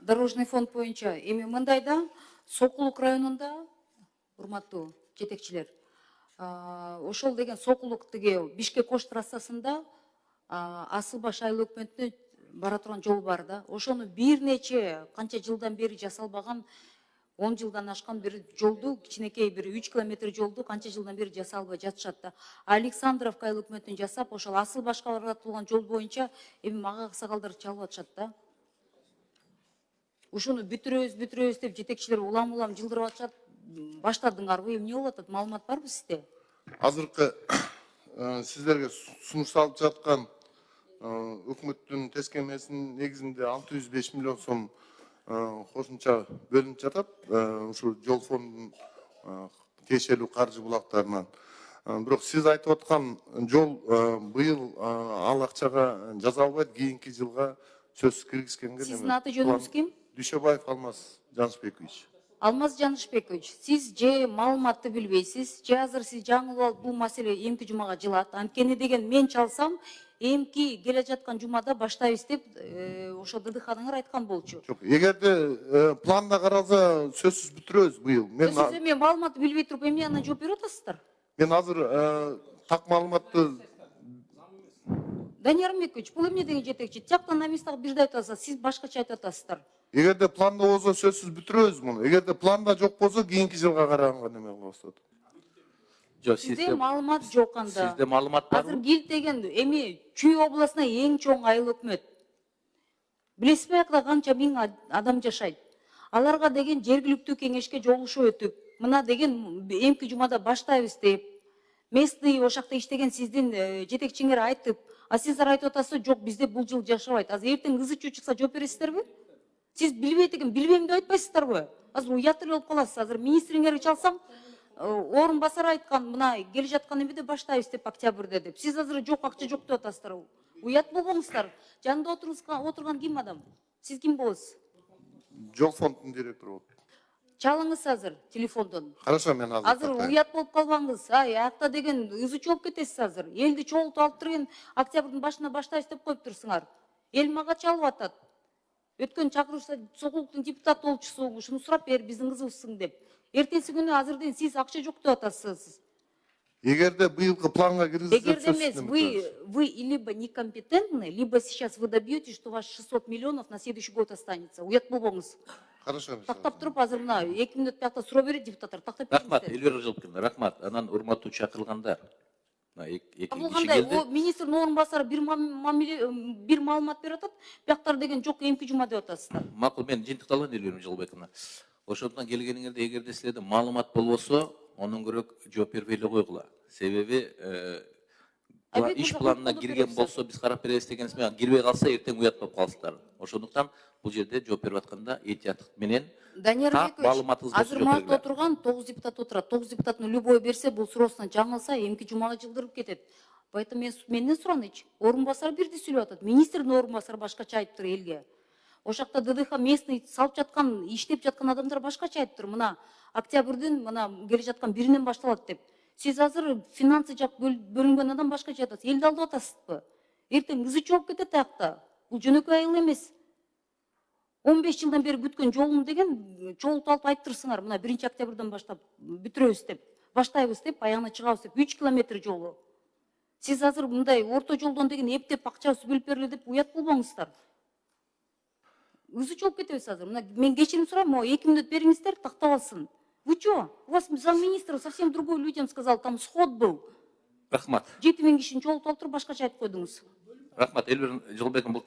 Дорожный фонд боюнча эми мындайда Сокулук районунда, урматтуу жетекчилер, ошол деген Сокулук тиги Бишкек Ош трассасында Асыл Баш айыл өкмөтүнө бара турган жол бар да. Ошону бир нече канча жылдан бери жасалбаган, 10 жылдан ашкан бир жолду, кичинекей бир 3 километр жолду канча жылдан бери жасалбай жатышат да. Александровка айыл өкмөтүнүн жасап, ошол Асыл Башка баратылган жол боюнча эми мага аксакалдар чалып атышат да. Ушуну бүтүрөбүз деп жетекчилер улам жылдырып атышат. Баштадыңарбы, эмне болуп атат? Маалымат барбы сизде? Азыркы сиздерге сунуш салып жаткан өкмөттүн тескемесинин негизинде 605 миллион сом кошумча бөлүнүп жатат. Ушу жол фондунун тиешелүү каржы булактарынан. Бирок сиз айтып аткан жол быйыл ал акчага жазалбайт, кийинки жылга сөзсүз киргизгенге. Сиздин аты жөнүңүз ким? Дүйшөбаев Алмаз Жанышбекович. Алмаз Жанышбекович, сиз же маалыматты билбейсиз, же азыр сиз жаңылып алып бул маселе эмки жумага жылат. Анткени деген мен чалсам, эмки келе жаткан жумада баштайбыз деп ошо ДДХ-дыңар айткан болчу. Жок, эгерде планда каралса сөзсүз бүтүрөбүз быйыл. Сиз эми маалыматты билбей туруп эмне андан жооп берип атасыздар? Мен азыр так маалыматты. Данияр Мекович, бул эмне деген жетекчи? Жактан на местах бирди айтып атасыз, сиз башкача айтып атасыздар. Эгерде планда болсо сөзсүз бүтүрөбүз муну. Эгерде планда жок болсо кийинки жылга караганга неме кылабыз. Жок, сизде маалымат жок анда. Сизде маалымат барбы? Азыр Гил деген эми Чүй областына эң чоң айыл өкмөт. Билесизби, акта канча миң адам жашайт. Аларга деген жергиликтүү кеңешке жолугушуу өтүп, мына деген эмки жумада баштайбыз деп, местный ошакта иштеген сиздин жетекчиңер айтып, а сиздер айтып атасыздар, жок, бизде бул жыл жашабайт. Азыр эртең ызы чуу чыкса жооп бересиздерби? Сиз билбейт экен, билбейм деп айтпайсыздарбы? Азыр уят эле болуп каласыз. Азыр министриңерге чалсам, орун басар айткан, мына келе жаткан эмеде баштайбыз деп октябрьде деп. Сиз азыр жок, акча жок деп атасыздар. Уят болбоңуздар. Жанында отурган ким адам? Сиз ким болосуз? Жол фондунун директору болуп. Чалыңыз азыр телефондон. Хорошо, мен азыр. Азыр уят болуп калбаңыз. Акта деген ызы чуу болуп кетесиз азыр. Элди чогултуп алып турган октябрдын башына баштайбыз деп коюп турсуңар. Эл мага чалып атат. Өткөн чакырышта Сокулуктун депутат болчусуң, ушуну сурап бер, биздин кызыбызсың деп. Эртеңси күнү азырден сиз акча жок деп атасыз. Эгерде быйылкы планга киргизсе, Эгерде эмес, вы либо некомпетентны, либо сейчас вы добьетесь, что ваш 600 миллионов на следующий год останется. Уят болбоңуз. Хорошо. Тактап туруп азыр мына 2 мүнөт биякта суроо берет депутаттар. Тактап Рахмат, бериңиздер. Эльвира Жылкина, рахмат. Анан урматтуу чакырылгандар. Бул кандай? Министрдин орун басары бир маалымат берип атат. Бияктар деген жок, эмки жума деп атасыздар. Макул, мен жыйынтыкталган Эльвира Жылбековна. Ошондон келгениңерде эгерде силерде маалымат болбосо, онун көрөк жооп бербей эле койгула. Себеби иш планына кирген болсо биз карап беребиз дегенбиз менен кирбей калса эртең уят болуп каласыздар. Ошондуктан бул жерде жооп берип атканда этияттык менен Данияр Бекович, азыр маалда отурган 9 депутат отурат. 9 депутаттын любой берсе, бул суроосуна жаңылса, эмки жумага жылдырып кетет. Поэтому менден суранычы. Орун басары бирди сүйлөп атат. Министрдин орун басары башкача айтып тур элге. Ошакта ДДХ местный салып жаткан, иштеп жаткан адамдар башкача айтып тур. Мына октябрдын мына келе жаткан биринен башталат деп. Сиз азыр финансы жак бөлүнгөн адам башкача айтасыз. Элди алдап атасызбы? Эртең ызы чогуп кетет аякта. Бул жөнөкөй айыл эмес. 15 жылдан бери күткөн жолум деген чогултуп алып айтып турсуңар. Мына 1 октябрдан баштап бүтүрөбүз деп, баштайбыз деп, аягына чыгабыз деп 3 километр жолу. Сиз азыр мындай орто жолдон деген эптеп акчабыз бөлүп бериле деп уят болбоңуздар. Ызы чогуп кетебиз азыр. Мына мен кечирим сурайм, 2 мүнөт бериңиздер, тактап алсын. Вы чё? У вас замминистра совсем другой людям сказал, там сход был. Рахмат. 7000 кишини чогултуп алып туруп башкача айтып койдуңуз. Рахмат, Эльвира Жылбековна, бул